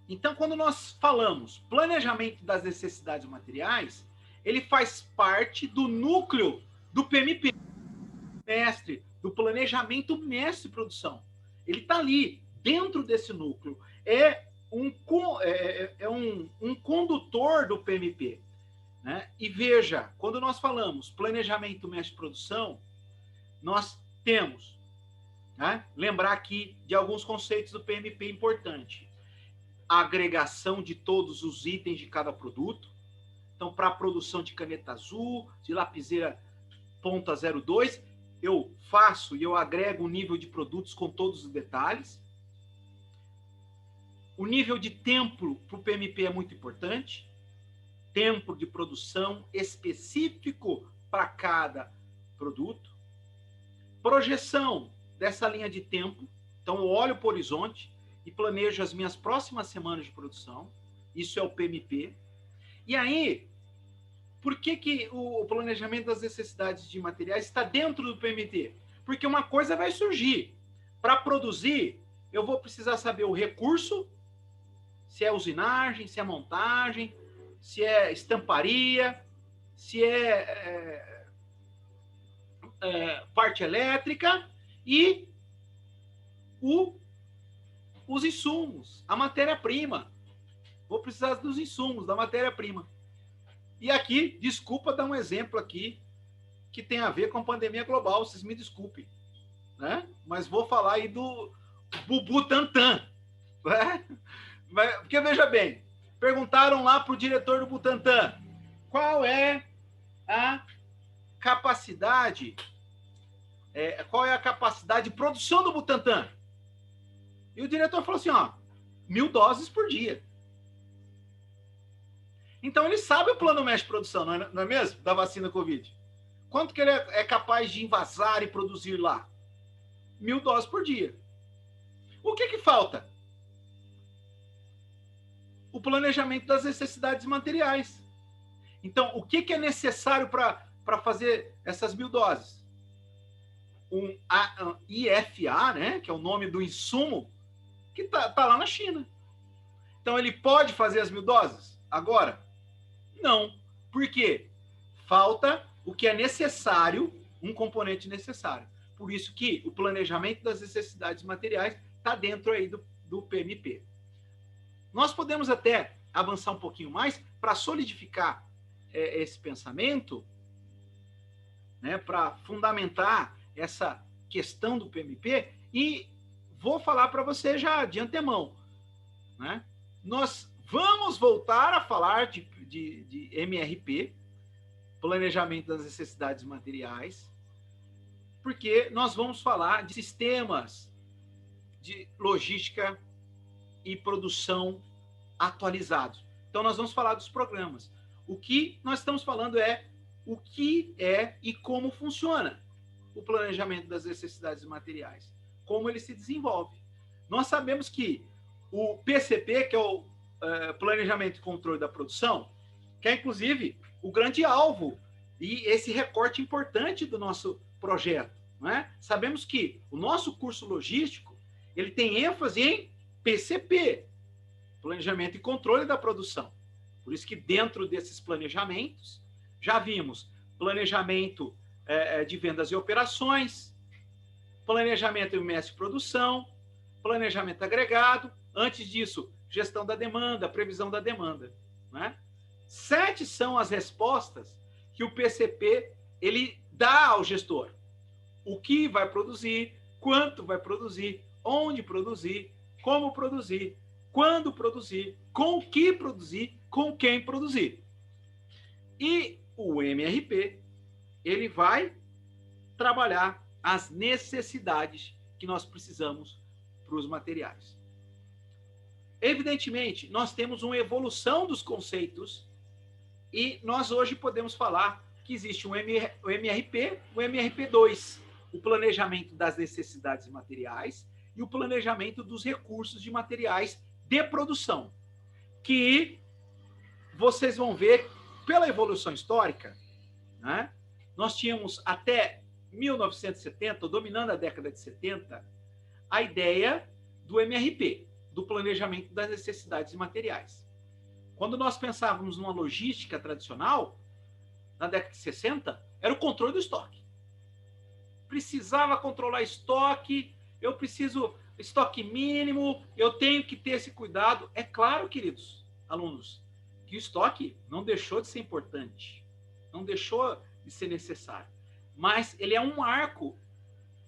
Então, quando nós falamos planejamento das necessidades materiais, ele faz parte do núcleo do PMP, mestre, do planejamento mestre produção. Ele está ali, dentro desse núcleo. É um condutor do PMP. Né? E veja, quando nós falamos planejamento mestre produção, nós temos, né? Lembrar aqui de alguns conceitos do PMP importante. A agregação de todos os itens de cada produto. Então, para a produção de caneta azul, de lapiseira ponta 02, eu faço e eu agrego o nível de produtos com todos os detalhes. O nível de tempo para o PMP é muito importante. Tempo de produção específico para cada produto. Projeção dessa linha de tempo. Então, eu olho para o horizonte e planejo as minhas próximas semanas de produção. Isso é o PMP. E aí, por que o planejamento das necessidades de materiais está dentro do PMP? Porque uma coisa vai surgir. Para produzir, eu vou precisar saber o recurso, se é usinagem, se é montagem, se é estamparia, se é parte elétrica e os insumos, a matéria-prima. Vou precisar dos insumos, da matéria-prima. E aqui, desculpa dar um exemplo aqui que tem a ver com a pandemia global, vocês me desculpem, né? Mas vou falar aí do Butantan, né? Porque veja bem, perguntaram lá para o diretor do Butantan qual é a capacidade, de produção do Butantan. E o diretor falou assim, 1.000 doses por dia. Então ele sabe o plano mestre de produção, não é mesmo? Da vacina Covid. Quanto que ele é capaz de envasar e produzir lá? 1.000 doses por dia. O que falta? O planejamento das necessidades materiais. Então, o que é necessário para fazer essas 1.000 doses? Um IFA, né, que é o nome do insumo, que tá lá na China. Então, ele pode fazer as 1.000 doses agora? Não. Por quê? Falta o que é necessário, um componente necessário. Por isso que o planejamento das necessidades materiais está dentro aí do PMP. Nós podemos até avançar um pouquinho mais para solidificar esse pensamento, né, para fundamentar essa questão do PMP, e vou falar para você já de antemão, né? Nós vamos voltar a falar de MRP, Planejamento das Necessidades Materiais, porque nós vamos falar de sistemas de logística e produção atualizados. Então, nós vamos falar dos programas. O que nós estamos falando é o que é e como funciona o planejamento das necessidades materiais, como ele se desenvolve. Nós sabemos que o PCP, que é o Planejamento e Controle da Produção, que é, inclusive, o grande alvo e esse recorte importante do nosso projeto. Não é? Sabemos que o nosso curso logístico ele tem ênfase em PCP, Planejamento e Controle da Produção. Por isso que dentro desses planejamentos, já vimos planejamento de vendas e operações, planejamento e mestre de produção, planejamento agregado, antes disso, gestão da demanda, previsão da demanda. Né? 7 são as respostas que o PCP ele dá ao gestor. O que vai produzir, quanto vai produzir, onde produzir, como produzir, quando produzir, com o que produzir, com quem produzir. E o MRP, ele vai trabalhar as necessidades que nós precisamos para os materiais. Evidentemente, nós temos uma evolução dos conceitos e nós hoje podemos falar que existe o MRP, o MRP2, o planejamento das necessidades materiais e o planejamento dos recursos de materiais de produção, que vocês vão ver pela evolução histórica, né? Nós tínhamos até 1970, dominando a década de 70, a ideia do MRP, do planejamento das necessidades de materiais. Quando nós pensávamos numa logística tradicional, na década de 60, era o controle do estoque. Precisava controlar estoque, eu preciso estoque mínimo, eu tenho que ter esse cuidado. É claro, queridos alunos, que o estoque não deixou de ser importante, não deixou de ser necessário, mas ele é um marco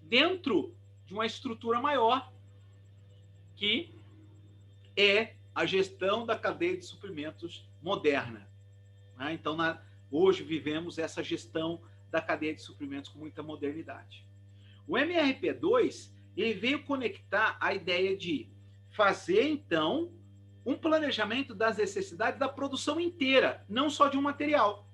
dentro de uma estrutura maior, que é a gestão da cadeia de suprimentos moderna. Então, hoje vivemos essa gestão da cadeia de suprimentos com muita modernidade. O MRP2 ele veio conectar a ideia de fazer, então, um planejamento das necessidades da produção inteira, não só de um material.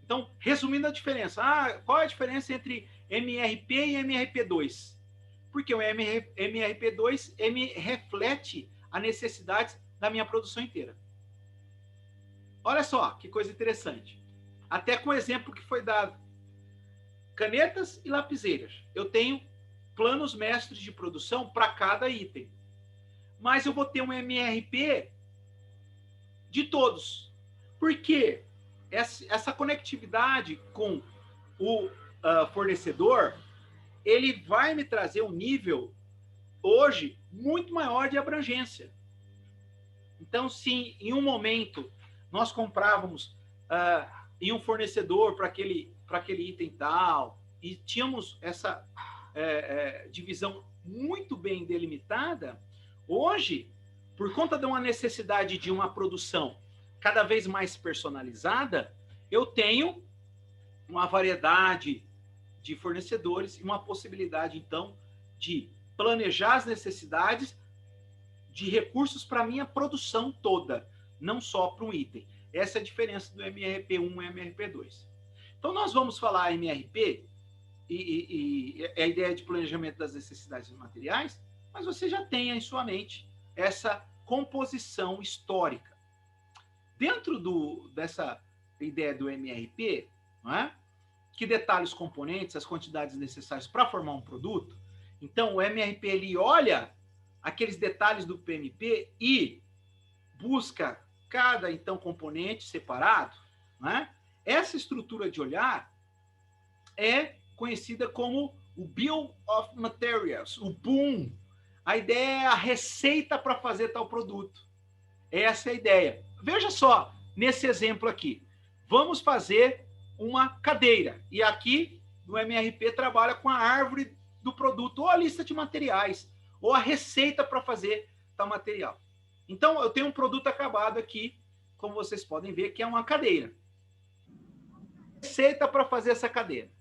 Então, resumindo a diferença, qual é a diferença entre MRP e MRP2? Porque o MRP2 reflete a necessidade da minha produção inteira. Olha só que coisa interessante. Até com o exemplo que foi dado. Canetas e lapiseiras. Eu tenho planos mestres de produção para cada item. Mas eu vou ter um MRP de todos. Por quê? Essa conectividade com o fornecedor, ele vai me trazer um nível, hoje, muito maior de abrangência. Então, se em um momento nós comprávamos em um fornecedor para aquele item tal, e tínhamos essa divisão muito bem delimitada, hoje, por conta de uma necessidade de uma produção cada vez mais personalizada, eu tenho uma variedade de fornecedores e uma possibilidade, então, de planejar as necessidades de recursos para a minha produção toda, não só para um item. Essa é a diferença do MRP1 e MRP2. Então, nós vamos falar MRP e a ideia de planejamento das necessidades dos materiais, mas você já tem em sua mente essa composição histórica. Dentro dessa ideia do MRP, não é? Que detalha os componentes, as quantidades necessárias para formar um produto. Então, o MRP ele olha aqueles detalhes do PMP e busca cada, então, componente separado. Não é? Essa estrutura de olhar é conhecida como o Bill of Materials, o BOOM. A ideia é a receita para fazer tal produto. Essa é a ideia. Veja só, nesse exemplo aqui. Vamos fazer uma cadeira. E aqui, no MRP, trabalha com a árvore do produto, ou a lista de materiais, ou a receita para fazer tal material. Então, eu tenho um produto acabado aqui, como vocês podem ver, que é uma cadeira. Receita para fazer essa cadeira.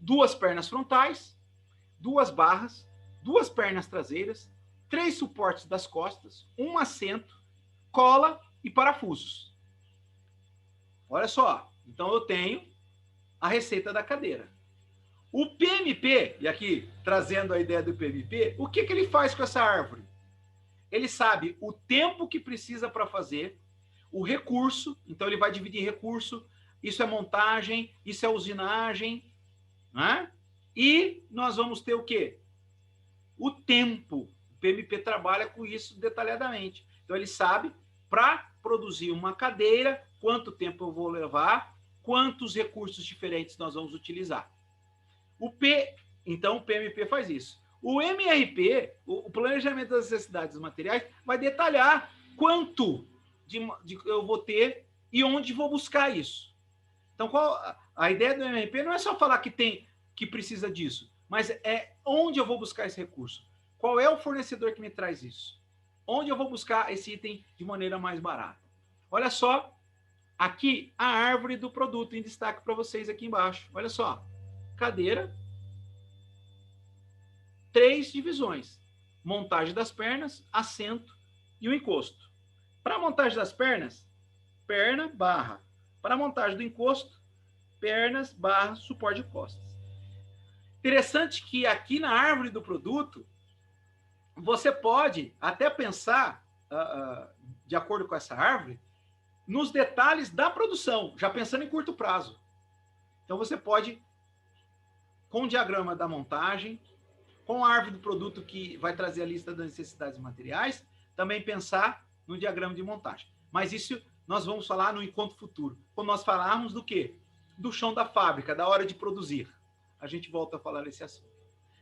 2 pernas frontais, 2 barras, 2 pernas traseiras, 3 suportes das costas, um assento, cola e parafusos. Olha só, então eu tenho a receita da cadeira. O PMP, e aqui trazendo a ideia do PMP, o que ele faz com essa árvore? Ele sabe o tempo que precisa para fazer, o recurso, então ele vai dividir recurso, isso é montagem, isso é usinagem, né? E nós vamos ter o quê? O tempo. O PMP trabalha com isso detalhadamente. Então ele sabe, para produzir uma cadeira, quanto tempo eu vou levar, quantos recursos diferentes nós vamos utilizar. Então, o PMP faz isso. O MRP, o planejamento das necessidades dos materiais, vai detalhar quanto eu vou ter e onde vou buscar isso. Então, a ideia do MRP não é só falar que precisa disso, mas é onde eu vou buscar esse recurso. Qual é o fornecedor que me traz isso? Onde eu vou buscar esse item de maneira mais barata? Olha só, aqui a árvore do produto em destaque para vocês aqui embaixo. Olha só, cadeira, 3 divisões: montagem das pernas, assento e o encosto. Para a montagem das pernas, perna, barra. Para a montagem do encosto, pernas, barra, suporte de costas. Interessante que aqui na árvore do produto, você pode até pensar, de acordo com essa árvore, nos detalhes da produção, já pensando em curto prazo. Então, você pode, com o diagrama da montagem, com a árvore do produto que vai trazer a lista das necessidades materiais, também pensar no diagrama de montagem. Mas isso nós vamos falar no encontro futuro. Quando nós falarmos do quê? Do chão da fábrica, da hora de produzir. A gente volta a falar desse assunto.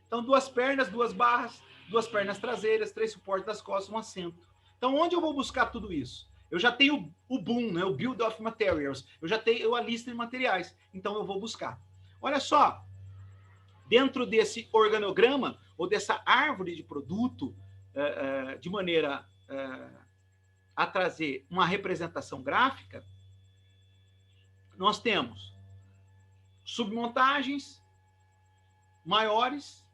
Então, 2 pernas, 2 barras, 2 pernas traseiras, 3 suportes das costas, um assento. Então, onde eu vou buscar tudo isso? Eu já tenho o BOM, né? O Build of Materials. Eu já tenho a lista de materiais. Então, eu vou buscar. Olha só, dentro desse organograma, ou dessa árvore de produto, de maneira a trazer uma representação gráfica, nós temos submontagens maiores,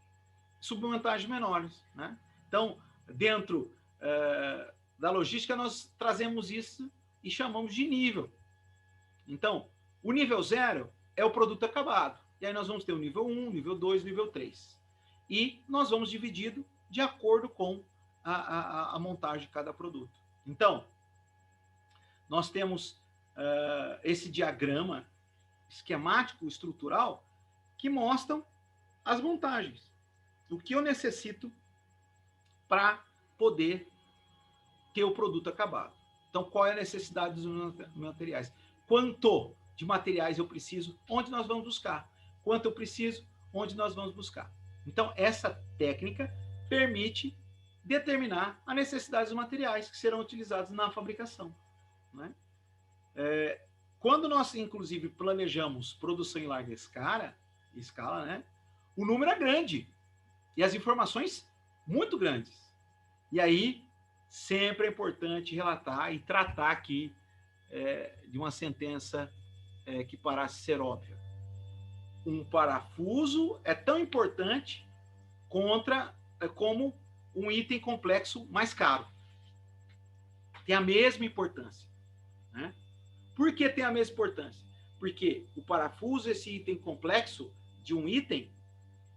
submontagens menores, né? Então, dentro da logística, nós trazemos isso e chamamos de nível. Então, o nível 0 é o produto acabado. E aí nós vamos ter o nível 1, nível 2, nível 3. E nós vamos dividido de acordo com a montagem de cada produto. Então, nós temos esse diagrama esquemático, estrutural, que mostram as montagens. O que eu necessito para poder ter o produto acabado. Então, qual é a necessidade dos materiais? Quanto de materiais eu preciso? Onde nós vamos buscar? Quanto eu preciso? Onde nós vamos buscar? Então, essa técnica permite determinar a necessidade dos materiais que serão utilizados na fabricação, né? Quando nós, inclusive, planejamos produção em larga escala, né, o número é grande e as informações muito grandes. E aí, sempre é importante relatar e tratar aqui de uma sentença que parece ser óbvia. Um parafuso é tão importante como um item complexo mais caro. Tem a mesma importância, né? Por que tem a mesma importância? Porque o parafuso, esse item complexo de um item,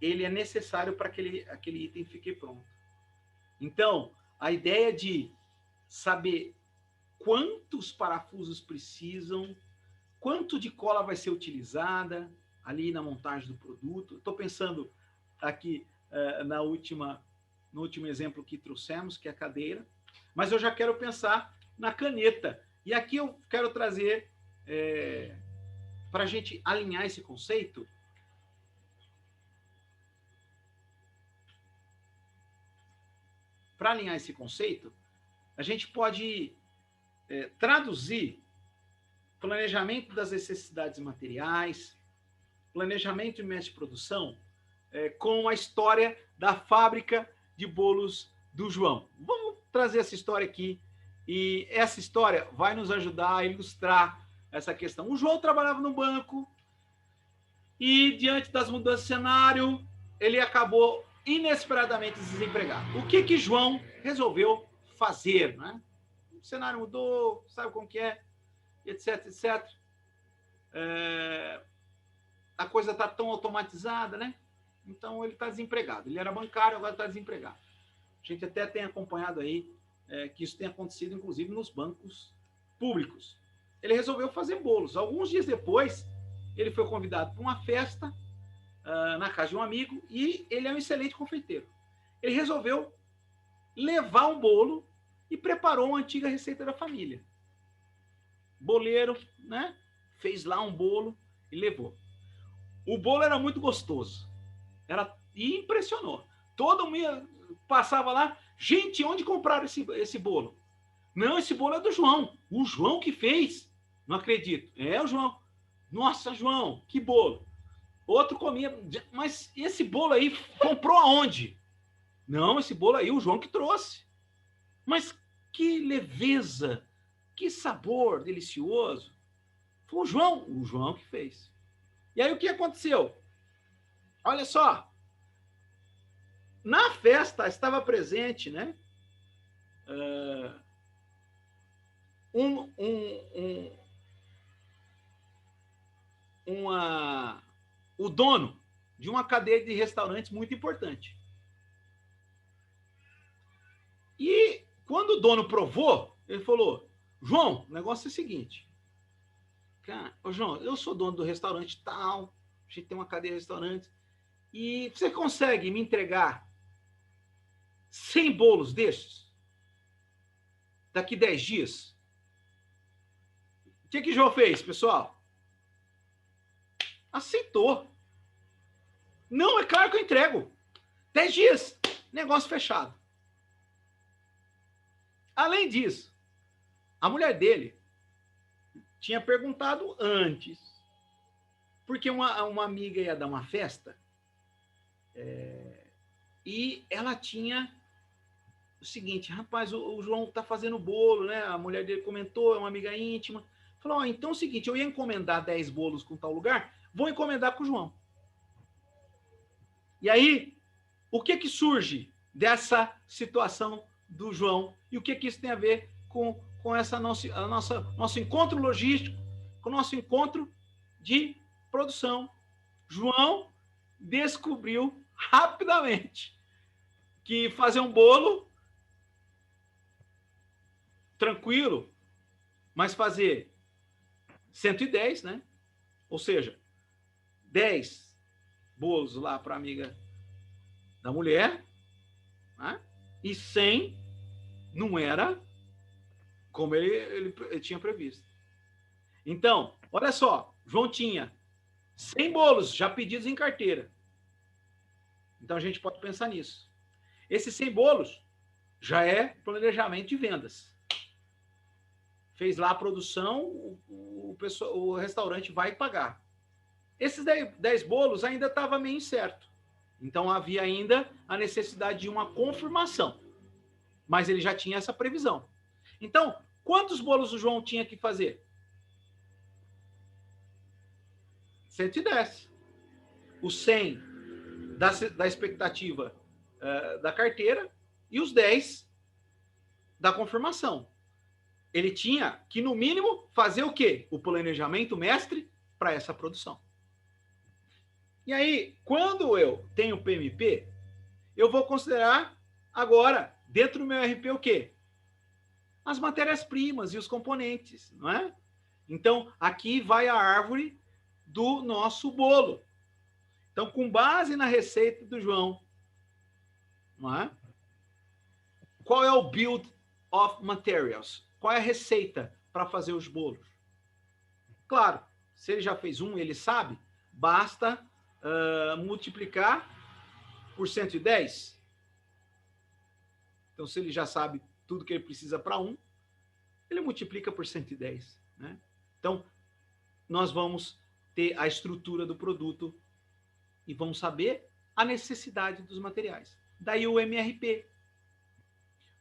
ele é necessário para que aquele item fique pronto. Então, a ideia de saber quantos parafusos precisam, quanto de cola vai ser utilizada ali na montagem do produto. Estou pensando aqui no último exemplo que trouxemos, que é a cadeira, mas eu já quero pensar na caneta. E aqui eu quero trazer, para a gente alinhar esse conceito, a gente pode traduzir planejamento das necessidades materiais, planejamento de método de produção, com a história da fábrica de bolos do João. Vamos trazer essa história aqui, e essa história vai nos ajudar a ilustrar essa questão. O João trabalhava no banco e, diante das mudanças de cenário, ele acabou inesperadamente desempregado. O que João resolveu fazer, né? O cenário mudou, sabe como que é, etc, etc. A coisa está tão automatizada, né? Então, ele está desempregado. Ele era bancário, agora está desempregado. A gente até tem acompanhado aí que isso tem acontecido, inclusive, nos bancos públicos. Ele resolveu fazer bolos. Alguns dias depois, ele foi convidado para uma festa na casa de um amigo, e ele é um excelente confeiteiro. Ele resolveu levar um bolo e preparou uma antiga receita da família. Boleiro, né? Fez lá um bolo e levou. O bolo era muito gostoso. E impressionou. Todo mundo passava lá. Gente, onde compraram esse bolo? Não, esse bolo é do João. O João que fez. Não acredito. É o João. Nossa, João, que bolo. Outro comia. Mas esse bolo aí comprou aonde? Não, esse bolo aí o João que trouxe. Mas que leveza, que sabor delicioso. Foi o João que fez. E aí o que aconteceu? Olha só. Na festa estava presente, né? O dono de uma cadeia de restaurantes muito importante. E quando o dono provou, ele falou: João, o negócio é o seguinte. Cara, João, eu sou dono do restaurante tal, a gente tem uma cadeia de restaurantes, e você consegue me entregar 100 bolos destes daqui 10 dias? O que João fez, pessoal? Aceitou. Não, é claro que eu entrego. 10 dias, negócio fechado. Além disso, a mulher dele tinha perguntado antes, porque uma amiga ia dar uma festa, e ela tinha o seguinte: rapaz, o João tá fazendo bolo, né? A mulher dele comentou, é uma amiga íntima. Falou: então é o seguinte, eu ia encomendar 10 bolos com tal lugar, vou encomendar com o João. E aí, o que surge dessa situação do João? E o que isso tem a ver com essa nosso encontro logístico, com o nosso encontro de produção? João descobriu rapidamente que fazer um bolo tranquilo, mas fazer 110, né? Ou seja, 10 bolos lá para a amiga da mulher, né? E 100 não era como ele tinha previsto. Então, olha só, João tinha 100 bolos já pedidos em carteira. Então a gente pode pensar nisso. Esses 100 bolos já é planejamento de vendas. Fez lá a produção, o restaurante vai pagar. Esses 10 bolos ainda estava meio incerto. Então havia ainda a necessidade de uma confirmação. Mas ele já tinha essa previsão. Então, quantos bolos o João tinha que fazer? 110. Os 100 da expectativa da carteira e os 10 da confirmação. Ele tinha que, no mínimo, fazer o quê? O planejamento mestre para essa produção. E aí, quando eu tenho PMP, eu vou considerar agora, dentro do meu RP, o quê? As matérias-primas e os componentes, não é? Então, aqui vai a árvore do nosso bolo. Então, com base na receita do João, não é? Qual é o build of materials? Qual é a receita para fazer os bolos? Claro, se ele já fez um, ele sabe, basta multiplicar por 110. Então, se ele já sabe tudo que ele precisa para um, ele multiplica por 110. Né? Então, nós vamos ter a estrutura do produto e vamos saber a necessidade dos materiais. Daí o MRP,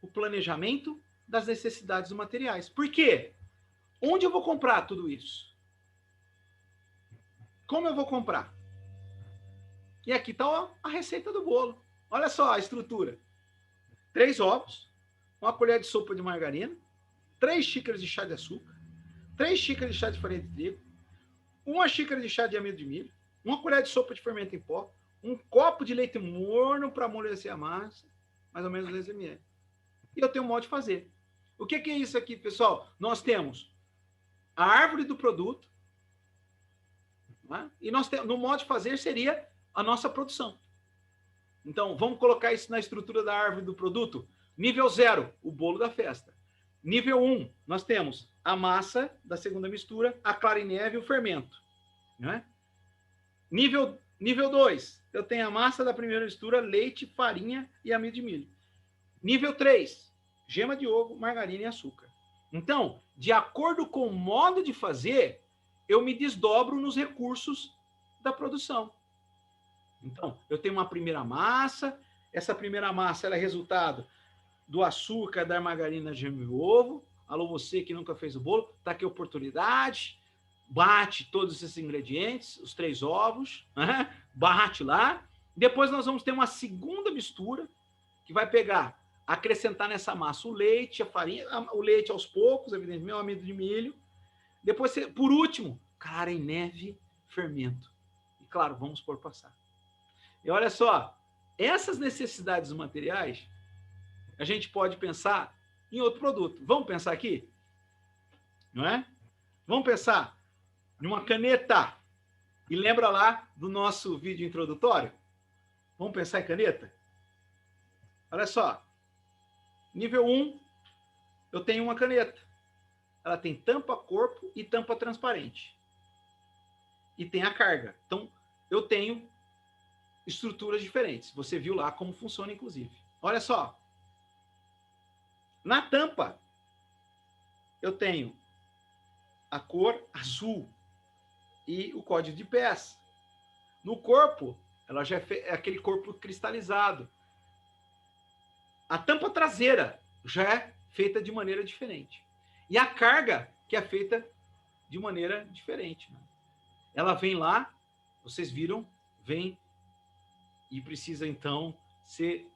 o planejamento das necessidades dos materiais. Por quê? Onde eu vou comprar tudo isso? Como eu vou comprar? E aqui está a receita do bolo. Olha só a estrutura. 3 ovos, uma colher de sopa de margarina, 3 xícaras de chá de açúcar, 3 xícaras de chá de farinha de trigo, 1 xícara de chá de amido de milho, 1 colher de sopa de fermento em pó, 1 copo de leite morno para amolecer a massa, mais ou menos 2 ml. E eu tenho um modo de fazer. O que é isso aqui, pessoal? Nós temos a árvore do produto, né? E nós temos, no modo de fazer seria a nossa produção. Então, vamos colocar isso na estrutura da árvore do produto. Nível 0, o bolo da festa. Nível 1, nós temos a massa da segunda mistura, a clara em neve e o fermento. Né? Nível 2, eu tenho a massa da primeira mistura, leite, farinha e amido de milho. Nível 3, gema de ovo, margarina e açúcar. Então, de acordo com o modo de fazer, eu me desdobro nos recursos da produção. Então, eu tenho uma primeira massa, essa primeira massa ela é resultado do açúcar, da margarina, gema e ovo. Alô, você que nunca fez o bolo, tá aqui a oportunidade, bate todos esses ingredientes, os 3 ovos, né? Bate lá. Depois nós vamos ter uma segunda mistura, que vai pegar, acrescentar nessa massa o leite, a farinha, o leite aos poucos, evidentemente, o amido de milho. Depois, por último, clara em neve, fermento. E claro, vamos por passar. E olha só, essas necessidades materiais, a gente pode pensar em outro produto. Vamos pensar aqui? Não é? Vamos pensar em uma caneta. E lembra lá do nosso vídeo introdutório? Vamos pensar em caneta? Olha só. Nível 1, eu tenho uma caneta. Ela tem tampa corpo e tampa transparente. E tem a carga. Então, eu tenho estruturas diferentes. Você viu lá como funciona, inclusive. Olha só. Na tampa, eu tenho a cor azul e o código de peça. No corpo, ela já é aquele corpo cristalizado. A tampa traseira já é feita de maneira diferente. E a carga, que é feita de maneira diferente. Né? Ela vem lá, vocês viram, vem e precisa, então, ser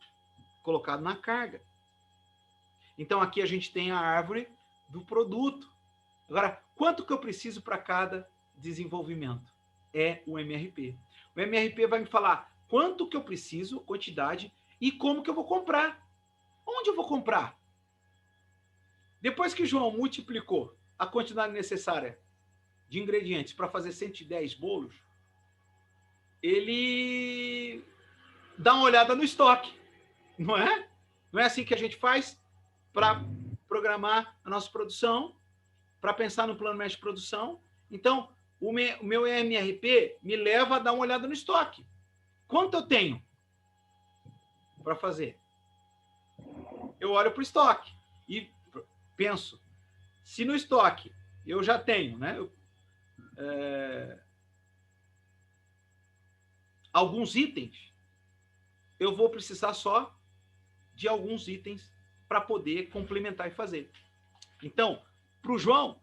colocado na carga. Então, aqui a gente tem a árvore do produto. Agora, quanto que eu preciso para cada desenvolvimento? É o MRP. O MRP vai me falar quanto que eu preciso, quantidade, e como que eu vou comprar. Onde eu vou comprar? Depois que João multiplicou a quantidade necessária de ingredientes para fazer 110 bolos, ele dá uma olhada no estoque, não é? Não é assim que a gente faz para programar a nossa produção, para pensar no plano mestre de produção. Então, o meu MRP me leva a dar uma olhada no estoque. Quanto eu tenho para fazer? Eu olho para o estoque e penso, se no estoque eu já tenho, né, alguns itens, eu vou precisar só de alguns itens para poder complementar e fazer. Então, para o João,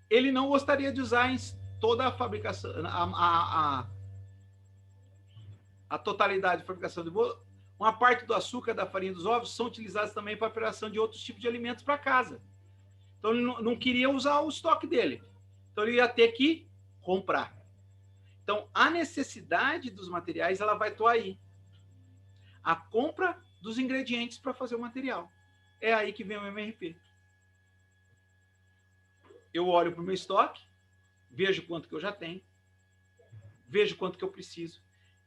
ele não gostaria de usar em toda a fabricação, a totalidade de fabricação de bolo. Uma parte do açúcar, da farinha dos ovos são utilizados também para a preparação de outros tipos de alimentos para casa. Então, ele não queria usar o estoque dele. Então, ele ia ter que comprar. Então, a necessidade dos materiais, ela vai estar aí. A compra dos ingredientes para fazer o material. É aí que vem o MRP. Eu olho para o meu estoque, vejo quanto que eu já tenho, vejo quanto que eu preciso,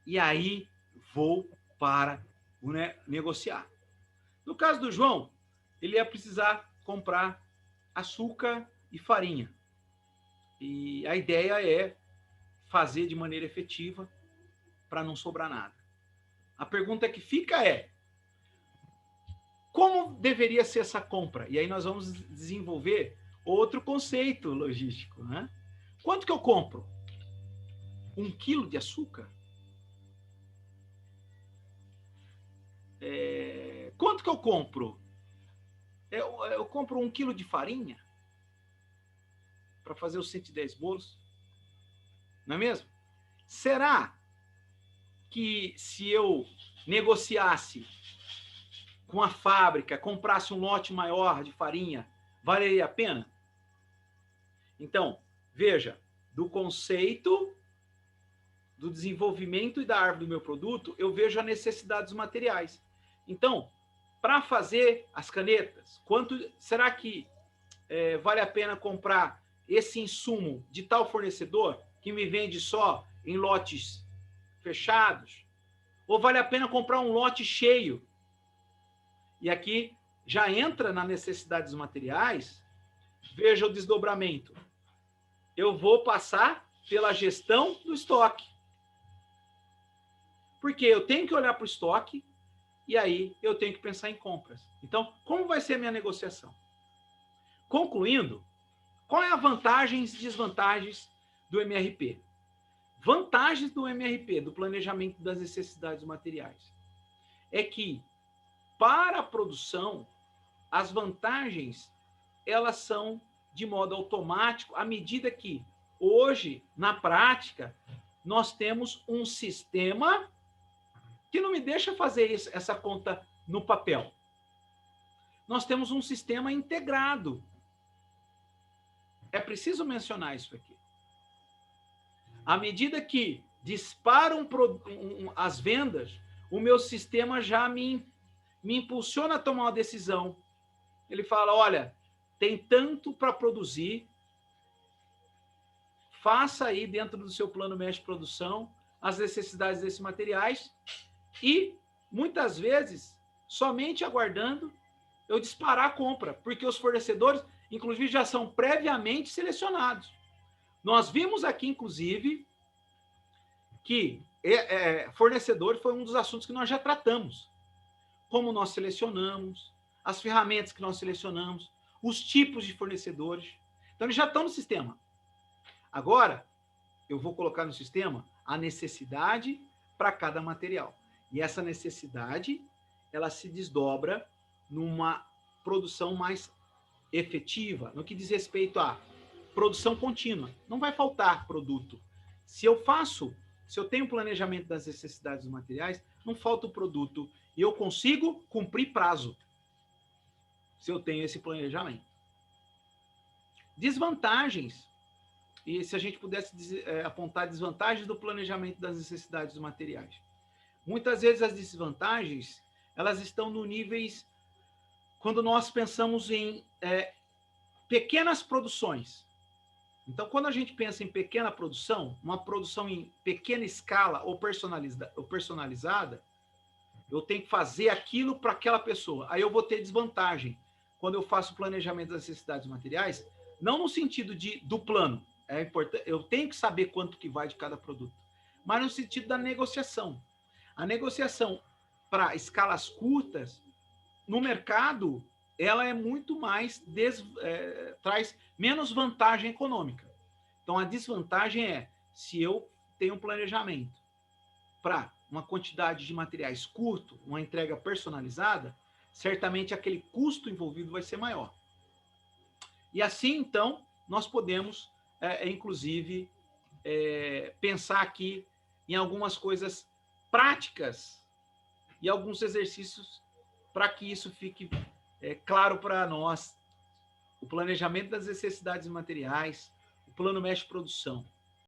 e aí vou para negociar. No caso do João, ele ia precisar comprar açúcar e farinha. E a ideia é fazer de maneira efetiva para não sobrar nada. A pergunta que fica é: como deveria ser essa compra? E aí nós vamos desenvolver outro conceito logístico, né? Quanto que eu compro? 1 quilo de açúcar? Quanto que eu compro? Eu compro 1 quilo de farinha para fazer os 110 bolos? Não é mesmo? Será que se eu negociasse com a fábrica, comprasse um lote maior de farinha, valeria a pena? Então, veja, do conceito, do desenvolvimento e da árvore do meu produto, eu vejo a necessidade dos materiais. Então, para fazer as canetas, quanto será que vale a pena comprar esse insumo de tal fornecedor que me vende só em lotes fechados? Ou vale a pena comprar um lote cheio? E aqui já entra na necessidade dos materiais. Veja o desdobramento. Eu vou passar pela gestão do estoque. Porque eu tenho que olhar para o estoque e aí eu tenho que pensar em compras. Então, como vai ser a minha negociação? Concluindo, qual é a vantagens e desvantagens do MRP? Vantagens do MRP, do planejamento das necessidades materiais, é que para a produção, as vantagens elas são de modo automático, à medida que hoje, na prática, nós temos um sistema que não me deixa fazer essa conta no papel. Nós temos um sistema integrado. É preciso mencionar isso aqui. À medida que disparam as vendas, o meu sistema já me impulsiona a tomar uma decisão. Ele fala, olha, tem tanto para produzir, faça aí dentro do seu plano mestre de produção as necessidades desses materiais e muitas vezes, somente aguardando eu disparar a compra, porque os fornecedores, inclusive, já são previamente selecionados. Nós vimos aqui, inclusive, que fornecedor foi um dos assuntos que nós já tratamos. Como nós selecionamos, as ferramentas que nós selecionamos, os tipos de fornecedores. Então, eles já estão no sistema. Agora, eu vou colocar no sistema a necessidade para cada material. E essa necessidade, ela se desdobra numa produção mais efetiva, no que diz respeito à produção contínua. Não vai faltar produto. Se eu tenho um planejamento das necessidades dos materiais, não falta o produto e eu consigo cumprir prazo, se eu tenho esse planejamento. Desvantagens, e se a gente pudesse apontar desvantagens do planejamento das necessidades dos materiais. Muitas vezes as desvantagens, elas estão no níveis, quando nós pensamos em pequenas produções. Então, quando a gente pensa em pequena produção, uma produção em pequena escala ou personalizada, eu tenho que fazer aquilo para aquela pessoa. Aí eu vou ter desvantagem quando eu faço o planejamento das necessidades materiais, não no sentido do plano. É importante, eu tenho que saber quanto que vai de cada produto, mas no sentido da negociação. A negociação para escalas curtas, no mercado, ela é muito mais, traz menos vantagem econômica. Então, a desvantagem é, se eu tenho um planejamento para uma quantidade de materiais curto, uma entrega personalizada, certamente aquele custo envolvido vai ser maior. E assim, então, nós podemos, inclusive, pensar aqui em algumas coisas práticas e alguns exercícios para que isso fique claro para nós. O planejamento das necessidades materiais, o plano mestre produção.